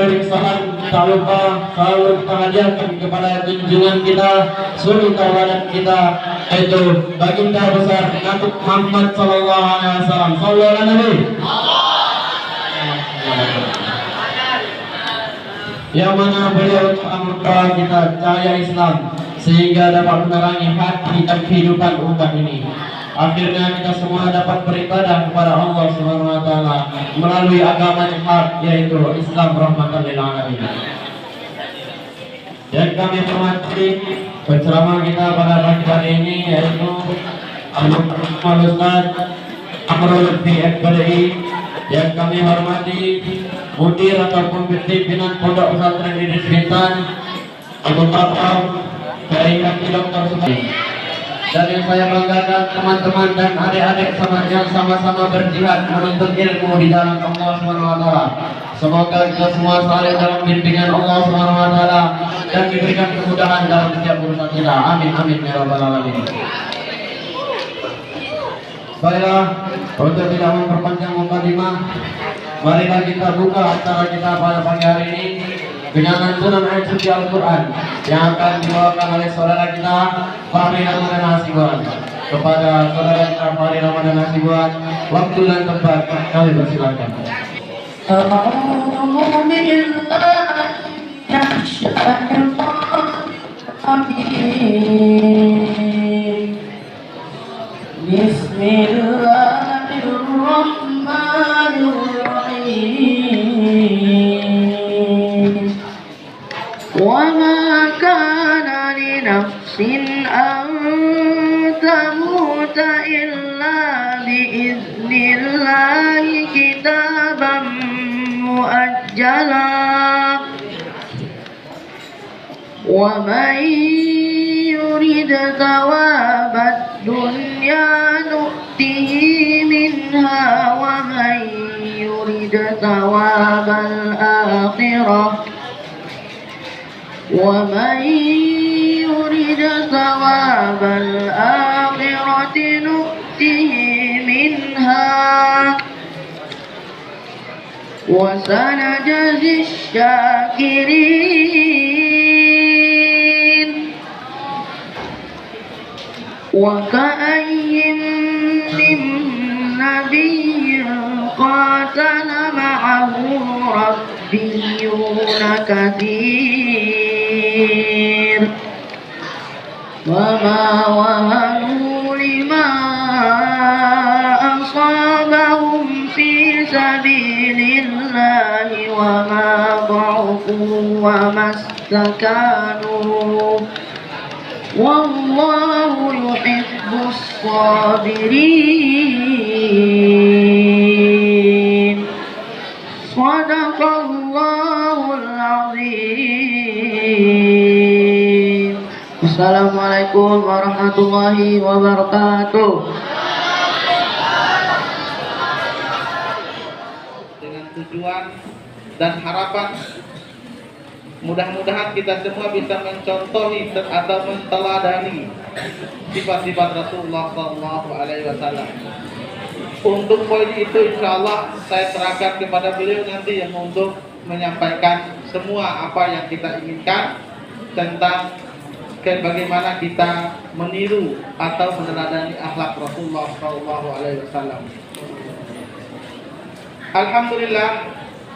memberi salam tak lupa selalu kita hadiahkan kepada junjungan kita, suri tauladan kita, yaitu baginda besar Nabi Muhammad sallallahu alaihi wasallam. Sallallahu alaihi Nabi. Yang mana beliau telah membawa kita cahaya Islam sehingga dapat menerangi hati dan kehidupan umat ini. Akhirnya kita semua dapat beribadah kepada Allah Subhanahu wa taala melalui agama yang hak, yaitu Islam rahmatan lil alamin. Dan kami hormati penceramah kita pada pagi hari ini, yaitu Al-Ustaz Amrul Lutfi FBDI, yang kami hormati mudir ataupun pimpinan Pondok Pesantren Idris Bintan, Abu Bakar dari kaki Dr. Sukai. Dan yang saya banggakan teman-teman dan adik-adik yang sama-sama berjihad menuntut ilmu di dalam Allah Subhanahu wa taala. Semoga kita semua selalu dalam bimbingan Allah Subhanahu wa taala dan diberikan kemudahan dalam setiap urusan kita. Amin amin ya rabbal alamin. Baiklah, untuk tidak memperpanjang mukadimah, marilah kita buka acara kita pada pagi hari ini dengan lantunan ayat suci Al-Quran yang akan dibawakan oleh saudara kita Fahri Ramadan Hasibuan. Kepada saudara kita Fahri Ramadan Hasibuan, waktu dan tempat kami persilakan. Bismillahirrahmanirrahim. وما كان لنفس أن تموت إلا بإذن الله كتابا مؤجلا ومن يرد ثواب الدنيا نؤته منها ومن يرد ثواب الآخرة نؤته منها وسنجزي الشاكرين وكأي من نبي قاتل معه ربيون كثير وما وهنوا لما أصابهم في سبيل الله وما ضعفوا وما استكانوا والله يحب الصابرين صدق الله العظيم. Assalamualaikum warahmatullahi wabarakatuh. Dengan tujuan dan harapan mudah-mudahan kita semua bisa mencontohi atau menteladani sifat-sifat Rasulullah SAW. Untuk poin itu insya Allah saya serahkan kepada beliau nanti yang untuk menyampaikan semua apa yang kita inginkan tentang bagaimana kita meniru atau meneladani akhlak Rasulullah SAW. Alhamdulillah,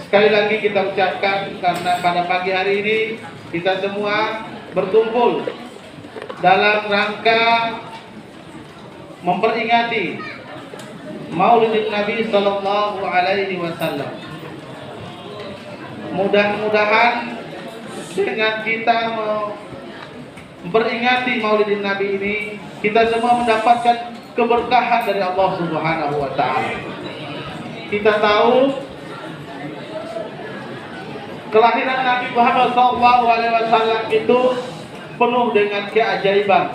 sekali lagi kita ucapkan karena pada pagi hari ini kita semua berkumpul dalam rangka memperingati Maulid Nabi Sallallahu Alaihi Wasallam. Mudah-mudahan dengan kita memperingati Maulid Nabi ini, kita semua mendapatkan keberkahan dari Allah Subhanahu Wa Taala. Kita tahu kelahiran Nabi Muhammad SAW itu penuh dengan keajaiban,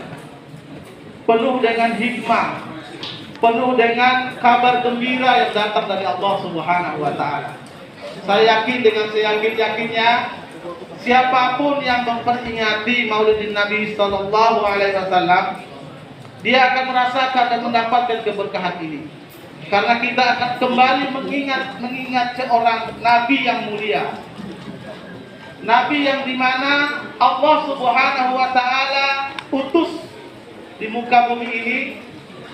penuh dengan hikmah, penuh dengan kabar gembira yang datang dari Allah Subhanahu wa taala. Saya yakin dengan seyakin-yakinnya siapapun yang memperingati Maulid Nabi sallallahu alaihi wasallam, dia akan merasakan dan mendapatkan keberkahan ini. Karena kita akan kembali mengingat seorang nabi yang mulia, Nabi yang dimana Allah Subhanahu wa Ta'ala utus di muka bumi ini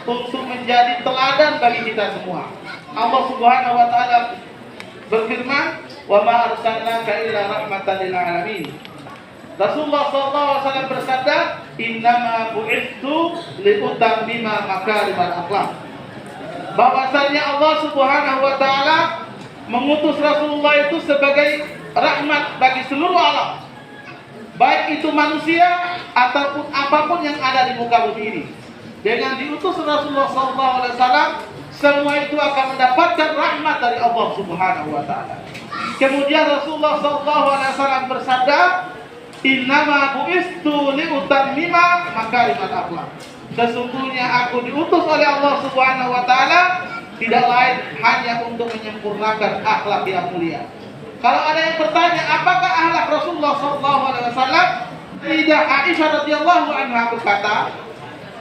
untuk menjadi teladan bagi kita semua. Allah Subhanahu wa Ta'ala berfirman, "Wa ma arsalnaka illa rahmatan lil alamin." Rasulullah SAW bersabda, "Innama bu'ithu liutammima makarimal akhlak." Bahwasanya Allah Subhanahu wa Ta'ala mengutus Rasulullah itu sebagai rahmat bagi seluruh alam, baik itu manusia ataupun apapun yang ada di muka bumi ini. Dengan diutus Rasulullah SAW, semua itu akan mendapatkan rahmat dari Allah Subhanahu wa Ta'ala. Kemudian Rasulullah SAW bersabda, "Innama bu'istu liutammima makarimal akhlak." Sesungguhnya aku diutus oleh Allah Subhanahu wa Ta'ala tidak lain hanya untuk menyempurnakan akhlak yang mulia. Kalau ada yang bertanya, apakah akhlak Rasulullah SAW? Tidak. Aisyah radhiyallahu anha berkata,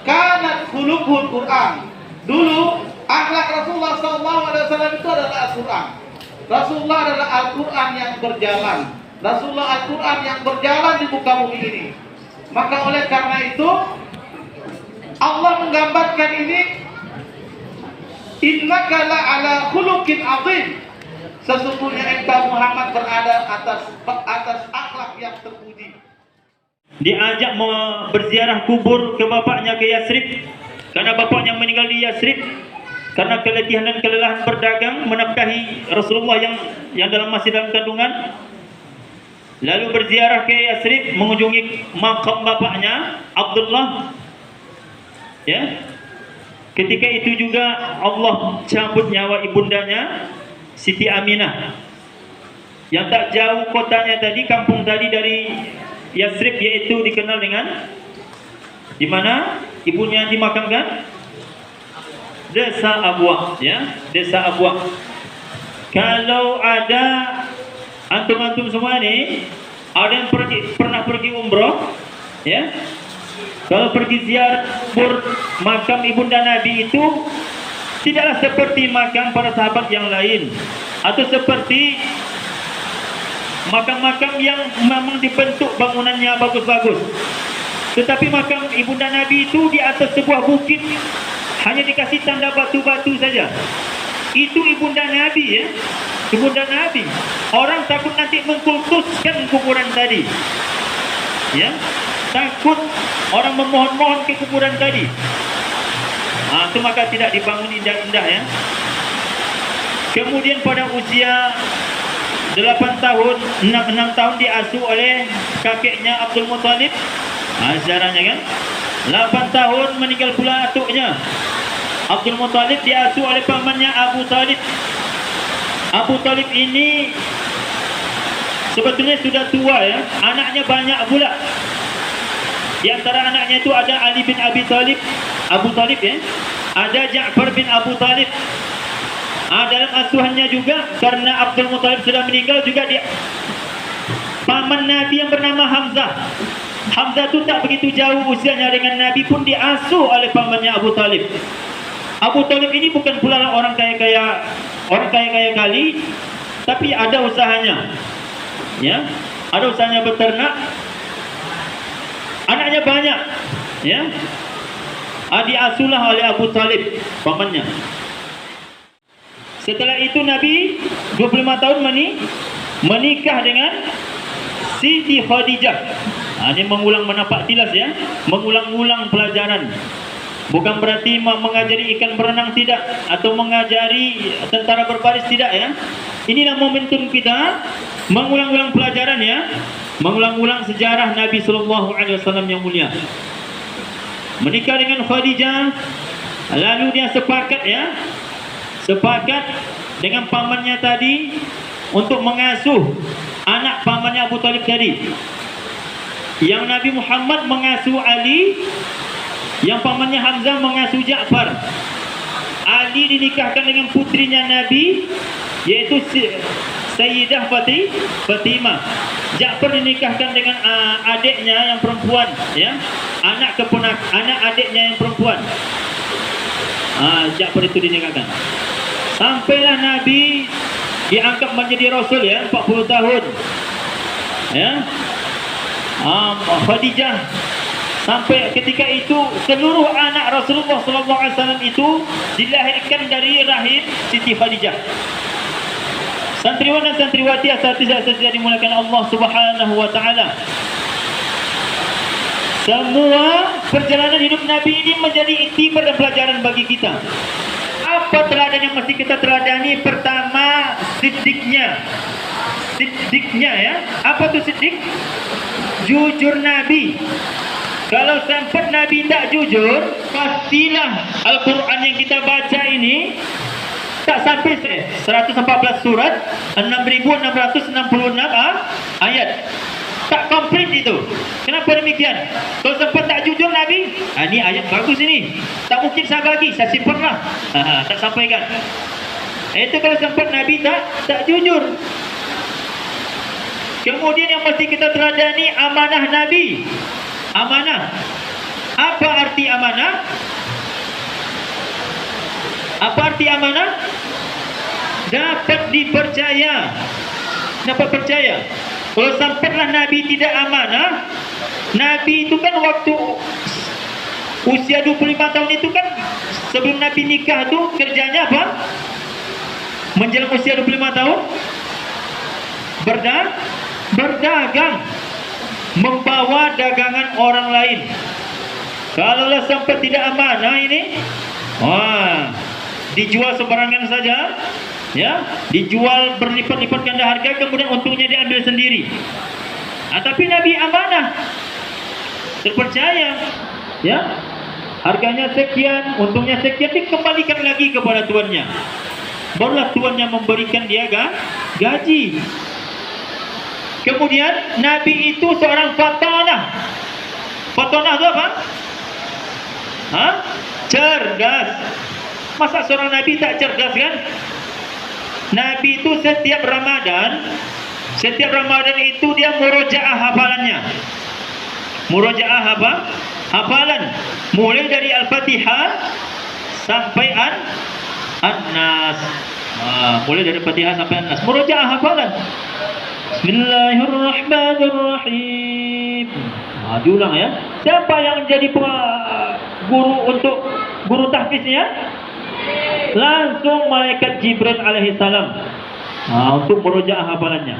"Kanat khuluqul Quran." Dulu akhlak Rasulullah SAW itu adalah Al-Quran. Rasulullah adalah Al-Quran yang berjalan. Rasulullah Al-Quran yang berjalan di muka bumi ini. Maka oleh karena itu Allah menggambarkan ini, "Innaka la ala khuluqin azim." Sesungguhnya engkau Muhammad berada atas akhlak yang terpuji. Diajak berziarah kubur ke bapaknya ke Yasrib, karena bapaknya meninggal di Yasrib karena keletihan dan kelelahan berdagang menafkahi Rasulullah yang masih dalam kandungan. Lalu berziarah ke Yasrib, mengunjungi makam bapaknya Abdullah. Ya. Ketika itu juga Allah cabut nyawa ibundanya Siti Aminah, yang tak jauh kotanya tadi, kampung tadi dari Yasrib, yaitu dikenal dengan di mana ibunya dimakamkan, Desa Abwah, ya, Desa Abwah. Kalau ada antum-antum semua ini, ada yang pernah pergi umroh, ya, kalau pergi ziarah kubur makam ibunda Nabi itu tidaklah seperti makam para sahabat yang lain, atau seperti makam-makam yang memang dibentuk bangunannya bagus-bagus. Tetapi makam ibunda Nabi itu di atas sebuah bukit, hanya dikasih tanda batu-batu saja. Itu ibunda Nabi, ya, ibunda Nabi. Orang takut nanti mengkultuskan kuburan tadi, ya, takut orang memohon-mohon ke kuburan tadi. Itu maka tidak dibangun indah-indah, ya. Kemudian pada usia 8 tahun, 6 tahun diasuh oleh kakeknya Abdul Muthalib. Sejarahnya kan, 8 tahun meninggal pula atuknya Abdul Muthalib, diasuh oleh pamannya Abu Talib. Abu Talib ini sebetulnya sudah tua, ya. Anaknya banyak pula. Di antara anaknya itu ada Ali bin Abi Talib, Abu Talib, ya. Ada Ja'far bin Abu Talib. Dalam asuhannya juga, karena Abdul Muthalib sudah meninggal, juga dia paman Nabi yang bernama Hamzah. Hamzah itu tak begitu jauh usianya dengan Nabi, pun diasuh oleh pamannya Abu Talib. Abu Talib ini bukan pula orang kaya-kaya kali, tapi ada usahanya, ya, ada usahanya beternak. Anaknya banyak, ya. Diasuhlah oleh Abu Talib, pamannya. Setelah itu Nabi 25 tahun menikah dengan Siti Khadijah. Ini mengulang menapak tilas, ya, mengulang-ulang pelajaran. Bukan berarti mengajari ikan berenang, tidak, atau mengajari tentara berbaris, tidak, ya. Inilah momentum kita mengulang-ulang pelajaran, ya, mengulang-ulang sejarah Nabi SAW yang mulia. Menikah dengan Khadijah, lalu dia sepakat, ya, sepakat dengan pamannya tadi untuk mengasuh anak pamannya Abu Talib tadi. Yang Nabi Muhammad mengasuh Ali, yang pamannya Hamzah mengasuh Ja'far. Ali dinikahkan dengan putrinya Nabi, yaitu Sayyidah Fatimah. Ja'far dinikahkan dengan adiknya yang perempuan, ya, anak adiknya yang perempuan. Ja'far itu dinikahkan. Sampailah Nabi diangkat menjadi Rasul, ya, 40 tahun. Ya. Khadijah, sampai ketika itu seluruh anak Rasulullah SAW itu dilahirkan dari rahim Siti Khadijah. Santriwan dan santriwati asatidz dimulakan Allah Subhanahu wa taala. Semua perjalanan hidup Nabi ini menjadi iktibar dan pelajaran bagi kita. Apa teladan yang mesti kita teladani? Pertama, siddiqnya. Siddiqnya ya. Apa tu siddiq? Jujur Nabi. Kalau sampai Nabi tak jujur, pastilah Al-Quran yang kita baca ini tak sampai 114 surat, 6.666 ayat. Tak komplit itu. Kenapa demikian? Kalau sempat tak jujur Nabi, ini ayat bagus ini, tak mungkin saya bagi, saya simpanlah. Tak sampaikan. Itu kalau sempat Nabi tak jujur. Kemudian yang mesti kita teladani amanah Nabi. Amanah. Apa arti amanah? Apa arti amanah? Dapat dipercaya. Dapat percaya. Kalau sampailah Nabi tidak amanah, Nabi itu kan waktu usia 25 tahun itu kan, sebelum Nabi nikah itu kerjanya apa? Menjelang usia 25 tahun berdagang, membawa dagangan orang lain. Kalaulah sampai tidak amanah ini, dijual sembarangan saja, ya, dijual berlipat-lipat ganda harga, kemudian untungnya diambil sendiri. Tapi Nabi amanah, terpercaya, ya, harganya sekian, untungnya sekian, dikembalikan lagi kepada tuannya. Barulah tuannya memberikan dia gaji. Kemudian Nabi itu seorang fatanah. Fatanah itu apa? Cerdas. Masa seorang Nabi tak cerdas kan? Nabi itu setiap Ramadan itu dia murojaah hafalannya. Murojaah apa? Hafalan. Mulai dari Al-Fatihah sampai An-Nas. Mulai dari Fatihah sampai An-Nas. Murojaah hafalan. Bismillahirrahmanirrahim. Diulang ya. Siapa yang jadi guru untuk guru tahfiznya? Langsung malaikat Jibril alaihissalam untuk merujaah hafalannya.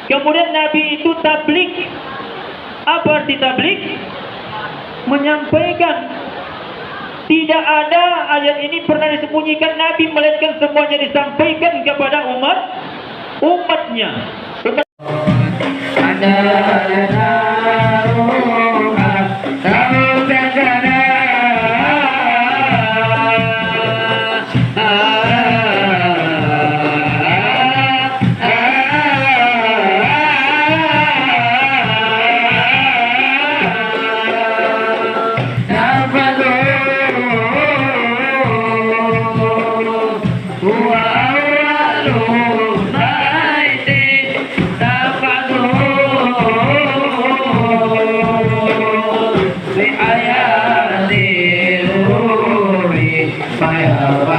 Kemudian Nabi itu tabligh. Apa arti tabligh? Menyampaikan. Tidak ada ayat ini pernah disembunyikan Nabi, melainkan semuanya disampaikan kepada umatnya. Bye.